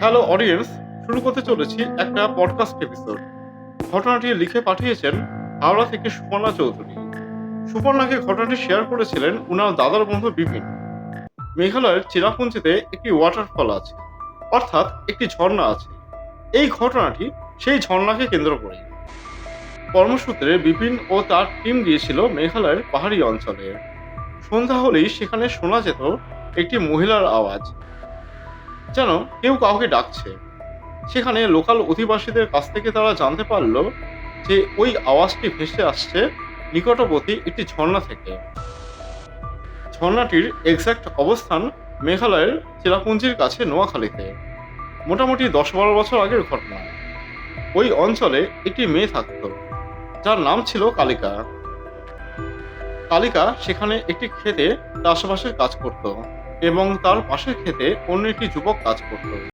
Hello audience, শুরু করতে চলেছি একটা পডকাস্ট এপিসোড। ঘটনাটি লিখে পাঠিয়েছেন হাওড়া থেকে সুপর্ণা চৌধুরী। সুপর্ণাকে ঘটনাটি শেয়ার করেছিলেন উনার দাদার বন্ধু বিপিন। মেঘালয়ের চিরাপুঞ্জিতে একটি ওয়াটারফল আছে, অর্থাৎ একটি ঝর্ণা আছে। এই ঘটনাটি সেই ঝর্ণাকে কেন্দ্র করে। কর্মসূত্রে বিপিন ও তার টিম গিয়েছিল মেঘালয়ের পাহাড়ি অঞ্চলে। সন্ধ্যা হলেই সেখানে শোনা যেত একটি মহিলার আওয়াজ, যেন কেউ কাউকে ডাকছে। সেখানে লোকাল অধিবাসীদের কাছ থেকে তারা জানতে পারল যে ওই আওয়াজটি ভেসে আসছে নিকটবর্তী একটি ঝর্ণা থেকে। ঝর্ণাটির এক্সাক্ট অবস্থান মেঘালয়ের চেরাপুঞ্জির কাছে নোয়াখালীতে। মোটামুটি 10-12 বছর আগের ঘটনা। ওই অঞ্চলে একটি মেয়ে থাকত, যার নাম ছিল কালিকা। কালিকা সেখানে একটি ক্ষেতে চাষবাসের কাজ করত এবং তার পাশের ক্ষেতে অন্য একটি যুবক কাজ করত।